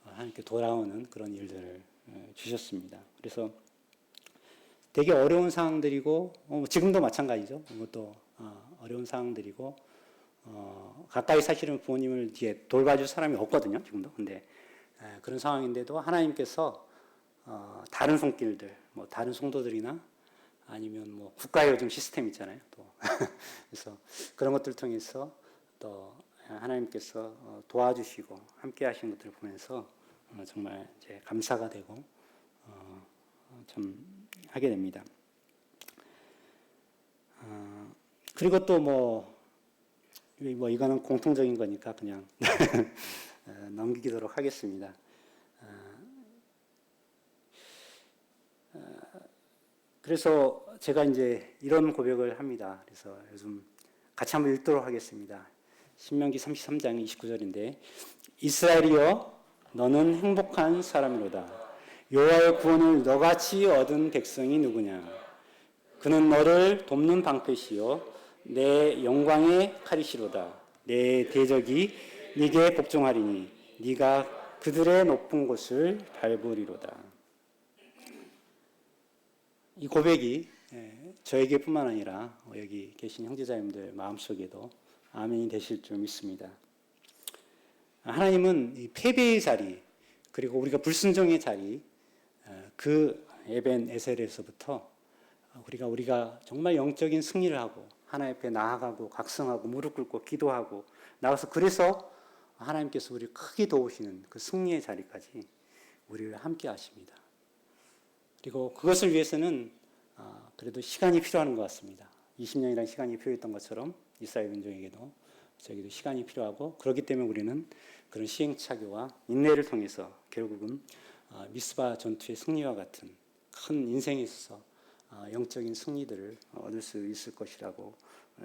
하나님께 돌아오는 그런 일들을 주셨습니다. 그래서 되게 어려운 상황들이고 지금도 마찬가지죠. 이것도 어려운 상황들이고 가까이 사실은 부모님을 뒤에 돌봐줄 사람이 없거든요. 지금도. 근데 그런 상황인데도 하나님께서 다른 손길들, 뭐 다른 성도들이나 아니면 뭐 국가의 요즘 시스템 있잖아요. 또 그래서 그런 것들 통해서 또 하나님께서 도와주시고 함께 하신 것들을 보면서 정말 이제 감사가 되고 좀 하게 됩니다. 그리고 또 뭐 이거는 공통적인 거니까 그냥 넘기도록 하겠습니다. 그래서 제가 이제 이런 고백을 합니다. 그래서 요즘 같이 한번 읽도록 하겠습니다. 신명기 33장 29절인데 이스라엘이여 너는 행복한 사람이로다. 여호와의 구원을 너같이 얻은 백성이 누구냐? 그는 너를 돕는 방패시요 내 영광의 칼이시로다. 내 대적이 네게 복종하리니 네가 그들의 높은 곳을 밟으리로다. 이 고백이 저에게뿐만 아니라 여기 계신 형제자님들 마음속에도 아멘이 되실 줄 믿습니다. 하나님은 이 패배의 자리 그리고 우리가 불순종의 자리 그 에벤 에셀에서부터 우리가 정말 영적인 승리를 하고 하나님 앞에 나아가고 각성하고 무릎 꿇고 기도하고 나가서 그래서 하나님께서 우리를 크게 도우시는 그 승리의 자리까지 우리를 함께 하십니다. 그리고 그것을 위해서는 그래도 시간이 필요한 것 같습니다. 20년이라는 시간이 필요했던 것처럼 이스라엘 민족에게도 저에게도 시간이 필요하고 그렇기 때문에 우리는 그런 시행착오와 인내를 통해서 결국은 미스바 전투의 승리와 같은 큰 인생에 있어서 영적인 승리들을 얻을 수 있을 것이라고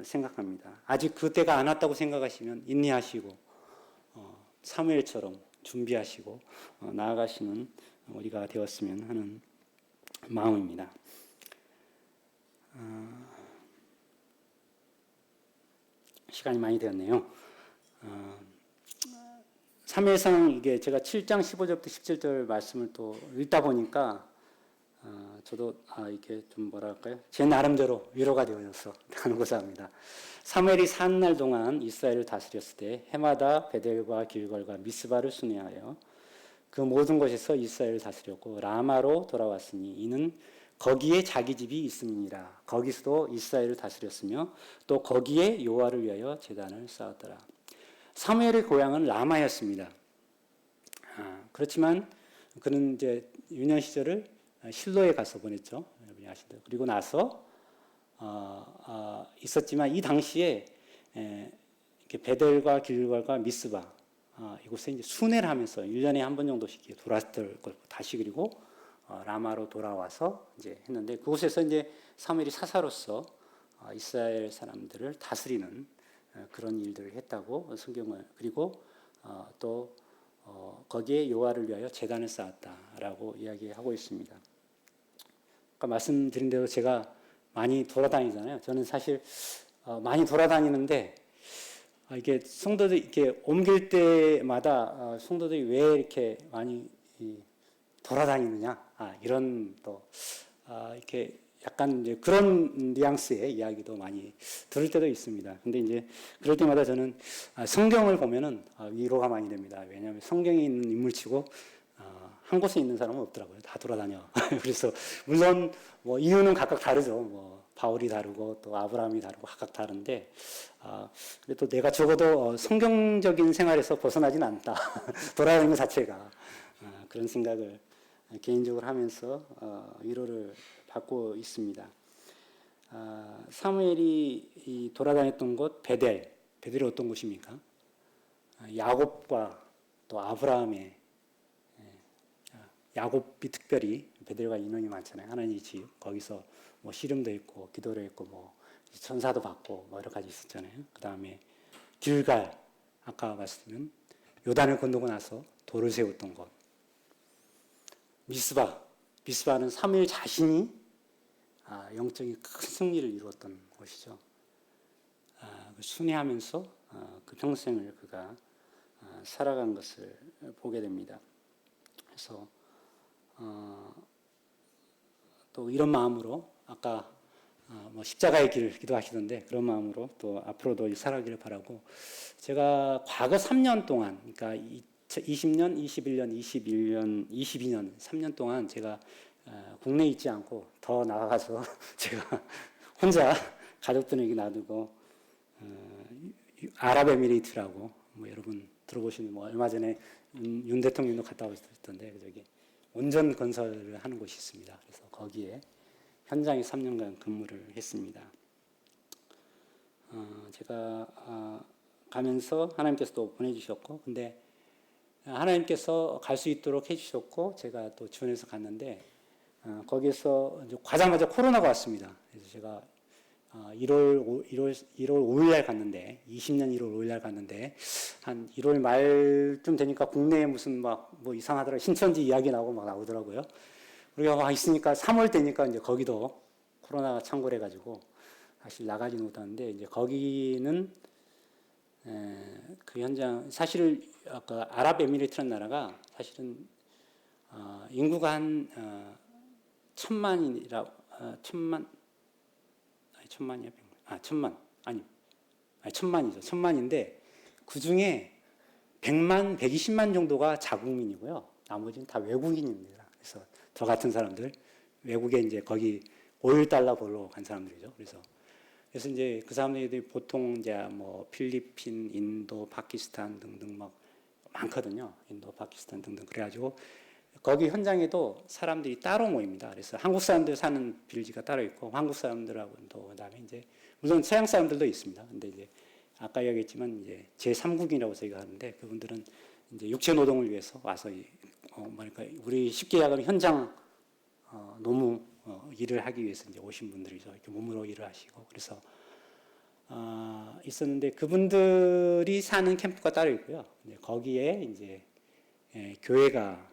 생각합니다. 아직 그때가 안 왔다고 생각하시면 인내하시고 사무엘처럼 준비하시고 나아가시는 우리가 되었으면 하는 마음입니다. 시간이 많이 되었네요. 사무엘상 이게 제가 7장 15절부터 17절 말씀을 또 읽다 보니까 저도 이게 좀 뭐랄까요? 제 나름대로 위로가 되어서 하는 고사합니다. 사무엘이 40날 동안 이스라엘을 다스렸을 때 해마다 베델과 길갈과 미스바를 순회하여 그 모든 곳에서 이스라엘을 다스렸고 라마로 돌아왔으니 이는 거기에 자기 집이 있음이니라. 거기서도 이스라엘을 다스렸으며 또 거기에 여호와를 위하여 제단을 쌓았더라. 사무엘의 고향은 라마였습니다. 그렇지만 그는 이제 유년 시절을 실로에 가서 보냈죠. 여러분이 아시죠. 그리고 나서 있었지만 이 당시에 베델과 길갈과 미스바 이곳에 이제 순회를 하면서 1년에 한 번 정도씩 돌았을 걸 다시 그리고 라마로 돌아와서 이제 했는데 그곳에서 이제 사무엘이 사사로서 이스라엘 사람들을 다스리는 그런 일들을 했다고 성경을 그리고 또 거기에 여호와를 위하여 제단을 쌓았다라고 이야기하고 있습니다. 아까 말씀드린 대로 제가 많이 돌아다니잖아요. 저는 사실 많이 돌아다니는데 이게 성도들 이렇게 옮길 때마다 성도들이 왜 이렇게 많이 돌아다니느냐 이런 또 이렇게 약간 이제 그런 뉘앙스의 이야기도 많이 들을 때도 있습니다. 근데 이제 그럴 때마다 저는 성경을 보면은 위로가 많이 됩니다. 왜냐하면 성경에 있는 인물치고 한 곳에 있는 사람은 없더라고요. 다 돌아다녀. 그래서 물론 뭐 이유는 각각 다르죠. 뭐 바울이 다르고 또 아브라함이 다르고 각각 다른데 그래도 내가 적어도 성경적인 생활에서 벗어나진 않다. 돌아다니는 것 자체가 그런 생각을 개인적으로 하면서 위로를 받고 있습니다. 사무엘이 돌아다녔던 곳 베델이 어떤 곳입니까? 야곱과 또 아브라함의 야곱이 특별히 베델과 인원이 많잖아요. 하나님의 집 거기서 뭐 씨름도 했고 기도를 했고 뭐 천사도 받고 뭐 여러 가지 있었잖아요. 그 다음에 길갈 아까 말씀드린 요단을 건너고 나서 돌을 세웠던 곳. 미스바는 사무엘 자신이 영적인 큰 승리를 이루었던 곳이죠. 순회하면서 그 평생을 그가 살아간 것을 보게 됩니다. 그래서 또 이런 마음으로 아까 뭐 십자가의 길을 기도하시던데 그런 마음으로 또 앞으로도 살아가기를 바라고 제가 과거 3년 동안 그러니까 20년, 21년, 21년, 22년 3년 동안 제가 국내에 있지 않고 더 나가서 제가 혼자 가족들에게 놔두고 아랍에미레이트라고 뭐 여러분 들어보시는 뭐 얼마 전에 윤 대통령도 갔다 오셨던데 저기 원전 건설을 하는 곳이 있습니다. 그래서 거기에 현장에 3년간 근무를 했습니다. 제가 가면서 하나님께서 또 보내주셨고 근데 하나님께서 갈 수 있도록 해주셨고 제가 또 지원해서 갔는데 거기서 이제 가자마자 코로나가 왔습니다. 그래서 제가 1월 5일 날 갔는데 20년 1월 5일 날 갔는데 한 1월 말쯤 되니까 국내에 무슨 막 뭐 이상하더라 신천지 이야기 나오고 막 나오더라고요. 우리가 와 있으니까 3월 되니까 이제 거기도 코로나가 창궐해 가지고 사실 나가지 못하는데 이제 거기는 그 현장 사실 아까 아랍에미리트라는 나라가 사실은 인구가 한 1,000만이라 1,000만이야 1,000만 아니 1,000만이죠 1,000만인데 그 중에 100만 120만 정도가 자국민이고요 나머지는 다 외국인입니다. 그래서 저 같은 사람들 외국에 이제 거기 오일 달러 벌러 간 사람들이죠. 그래서 이제 그 사람들이 보통 이제 뭐 필리핀, 인도, 파키스탄 등등 막 많거든요. 인도, 파키스탄 등등 그래가지고 거기 현장에도 사람들이 따로 모입니다. 그래서 한국 사람들 사는 빌지가 따로 있고 한국 사람들하고 또 그다음에 이제 물론 서양 사람들도 있습니다. 근데 이제 아까 얘기했지만 이제 제3국이라고 저희가 하는데 그분들은 이제 육체 노동을 위해서 와서 뭐랄까 우리 쉽게 얘기하면 현장 노무 일을 하기 위해서 이제 오신 분들이죠. 이렇게 몸으로 일을 하시고 그래서 있었는데 그분들이 사는 캠프가 따로 있고요. 거기에 이제 교회가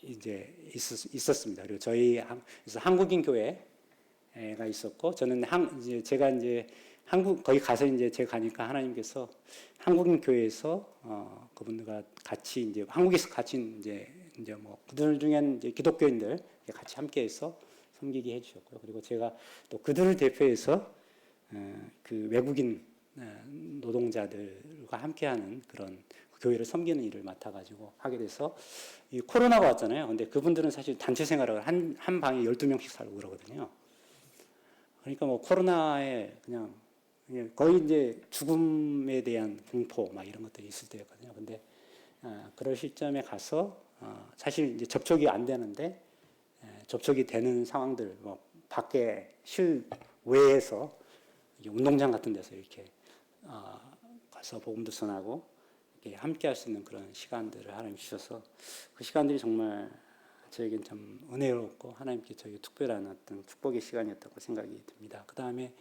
이제 있었습니다. 그리고 저희 그래서 한국인 교회가 있었고 저는 이제 제가 이제 거기 가서 이제 제가 가니까 하나님께서 한국인 교회에서 그분들과 같이 이제 한국에서 같이 이제 뭐 그들 중엔 이제 기독교인들 같이 함께해서 섬기게 해주셨고요. 그리고 제가 또 그들을 대표해서 그 외국인 노동자들과 함께하는 그런 교회를 섬기는 일을 맡아가지고 하게 돼서 이 코로나가 왔잖아요. 근데 그분들은 사실 단체 생활을 한 방에 12명씩 살고 그러거든요. 그러니까 뭐 코로나에 그냥 거의 이제 죽음에 대한 공포 막 이런 것들이 있을 때였거든요. 근데 그럴 시점에 가서 사실 이제 접촉이 안 되는데 접촉이 되는 상황들 뭐 밖에 실외에서 운동장 같은 데서 이렇게 가서 복음도 전하고 이렇게 함께 할 수 있는 그런 시간들을 하나님 주셔서 그 시간들이 정말 저에겐 좀 은혜롭고 하나님께 저에게 특별한 어떤 축복의 시간이었다고 생각이 듭니다. 그 다음에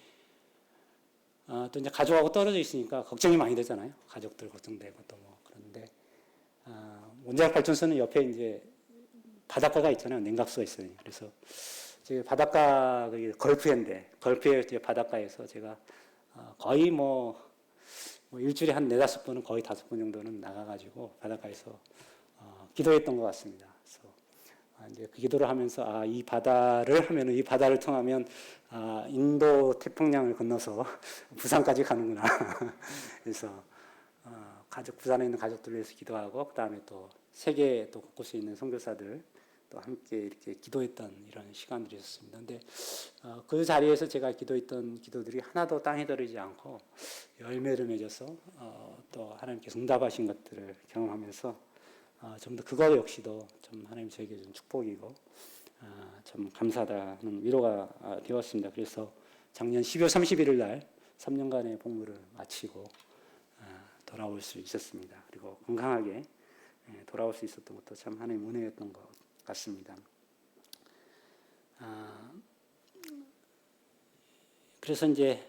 또 이제 가족하고 떨어져 있으니까 걱정이 많이 되잖아요. 가족들 걱정되고 또 뭐 그런데 원자력 발전소는 옆에 이제 바닷가가 있잖아요. 냉각수가 있어요. 그래서 제 바닷가 걸프해인데 걸프해 이제 바닷가에서 제가 거의 뭐 일주일에 한 4-5번은 거의 5번 정도는 나가가지고 바닷가에서 기도했던 것 같습니다. 그래서 이제 그 기도를 하면서 이 바다를 하면은 이 바다를 통하면 인도 태평양을 건너서 부산까지 가는구나. 그래서 부산에 있는 가족들을 위해서 기도하고 그 다음에 또 세계 또 곳곳에 있는 선교사들 또 함께 이렇게 기도했던 이런 시간들이 있었습니다. 근데 그 자리에서 제가 기도했던 기도들이 하나도 땅에 떨어지지 않고 열매를 맺어서 또 하나님께서 응답하신 것들을 경험하면서 좀 더 그거 역시도 좀 하나님 저에게 좀 축복이고 좀 감사하다는 위로가 되었습니다. 그래서 작년 12월 31일 날 3년간의 복무를 마치고 돌아올 수 있었습니다. 그리고 건강하게 돌아올 수 있었던 것도 참 하나님 은혜였던 것 같습니다. 그래서 이제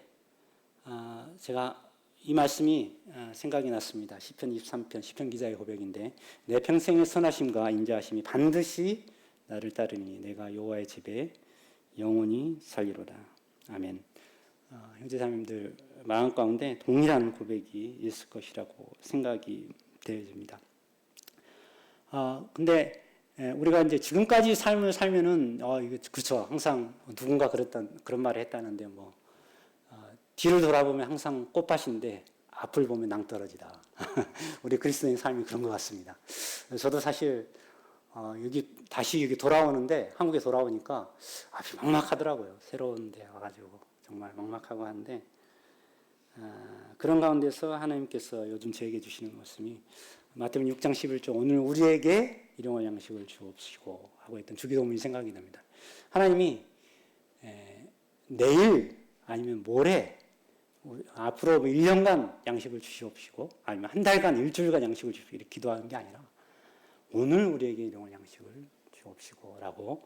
제가 이 말씀이 생각이 났습니다. 시편 23편 시편 기자의 고백인데 내 평생의 선하심과 인자하심이 반드시 나를 따르니 내가 여호와의 집에 영원히 살리로다. 아멘. 형제자매님들 마음 가운데 동일한 고백이 있을 것이라고 생각이 되어집니다. 근데 우리가 이제 지금까지 삶을 살면은 이거 그렇죠. 항상 누군가 그런 말을 했다는데 뭐 뒤를 돌아보면 항상 꽃밭인데 앞을 보면 낭떠러지다. 우리 그리스도인 삶이 그런 것 같습니다. 저도 사실 여기 돌아오는데 한국에 돌아오니까 앞이 막막하더라고요. 새로운 데 와가지고 정말 막막하고 한데 그런 가운데서 하나님께서 요즘 저에게 주시는 말씀이 마태복음 6장 11절 오늘 우리에게 일용할 양식을 주옵시고 하고 있던 주기도문이 생각이 납니다. 하나님이 내일 아니면 모레 앞으로 1년간 양식을 주시옵시고 아니면 한 달간 일주일간 양식을 주시옵시고 이렇게 기도하는 게 아니라 오늘 우리에게 일용할 양식을 주옵시고 라고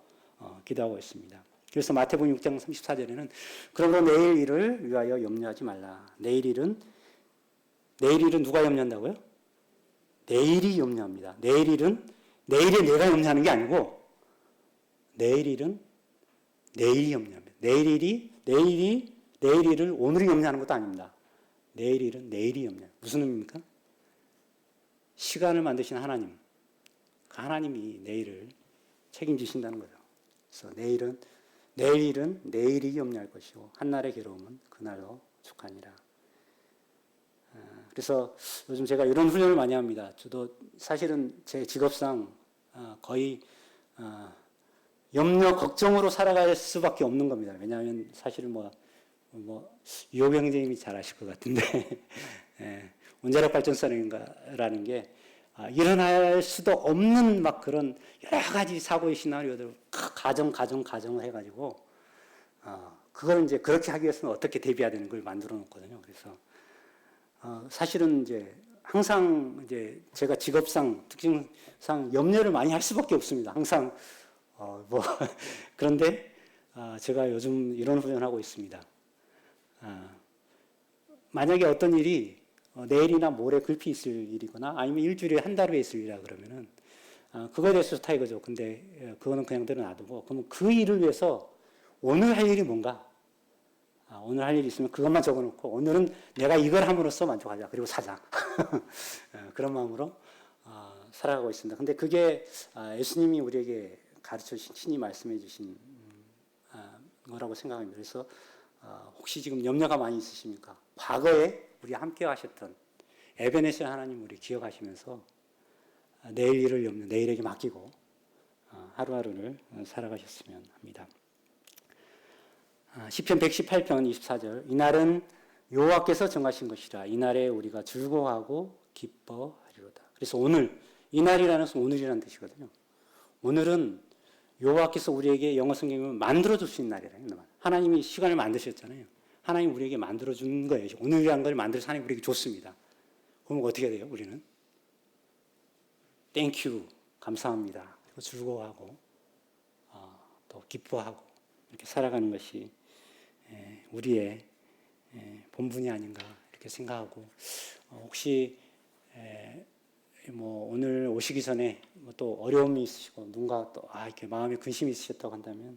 기도하고 있습니다. 그래서 마태복음 6장 34절에는 그러므로 내일 일을 위하여 염려하지 말라. 내일 일은 누가 염려한다고요? 내일이 염려합니다. 내일에 내가 염려하는 게 아니고 내일 일은 내일이 염려합니다. 내일 일을 오늘이 염려하는 것도 아닙니다. 내일 일은 내일이 염려해요. 무슨 의미입니까? 시간을 만드신 하나님, 그 하나님이 내일을 책임지신다는 거죠. 그래서 내일 일은 내일이 염려할 것이고 한날의 괴로움은 그날로 족하니라. 그래서 요즘 제가 이런 훈련을 많이 합니다. 저도 사실은 제 직업상 거의 염려, 걱정으로 살아갈 수밖에 없는 겁니다. 왜냐하면 사실은 유호 형제님이 잘 아실 것 같은데 원자력 발전소라는 게 일어날 수도 없는 막 그런 여러 가지 사고의 시나리오들 가정을 해가지고 그걸 이제 그렇게 하기 위해서는 어떻게 대비해야 되는 걸 만들어 놓거든요. 그래서 사실은 이제 항상 이제 제가 직업상 특징상 염려를 많이 할 수밖에 없습니다. 항상 그런데 제가 요즘 이런 훈련을 하고 있습니다. 만약에 어떤 일이 내일이나 모레 급히 있을 일이거나 아니면 일주일에 한 달 후에 있을 일이라 그러면은 그거에 대해서 좋다 이거죠. 근데 그거는 그냥 놔두고 그러면 그 일을 위해서 오늘 할 일이 뭔가 오늘 할 일이 있으면 그것만 적어놓고 오늘은 내가 이걸 함으로써 만족하자. 그리고 사자. 그런 마음으로 살아가고 있습니다. 근데 그게 예수님이 우리에게 가르쳐 주신 친히 말씀해 주신 거라고 생각합니다. 그래서 혹시 지금 염려가 많이 있으십니까? 과거에 우리 함께 하셨던 에베네셀 하나님 우리 기억하시면서 내일 일을 염려, 내일에게 맡기고 하루하루를 살아가셨으면 합니다. 시편 118편 24절 이날은 여호와께서 정하신 것이라 이날에 우리가 즐거워하고 기뻐하리로다. 그래서 오늘 이날이라는 것은 오늘이라는 뜻이거든요. 오늘은 여호와께서 우리에게 영어 성경을 만들어 줄 수 있는 날이라는 하나님이 시간을 만드셨잖아요. 하나님 우리에게 만들어 준 거예요. 오늘이라는 걸 만들어서 하나님 우리에게 줬습니다. 그럼 어떻게 돼요? 우리는 땡큐 감사합니다. 그리고 즐거워하고 또 기뻐하고 이렇게 살아가는 것이 우리의 본분이 아닌가 이렇게 생각하고 혹시 뭐 오늘 오시기 전에 또 어려움이 있으시고 누군가 또 이렇게 마음에 근심이 있으셨다고 한다면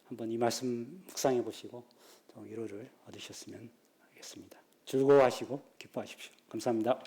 한번 이 말씀 묵상해 보시고 좀 위로를 얻으셨으면 하겠습니다. 즐거워하시고 기뻐하십시오. 감사합니다.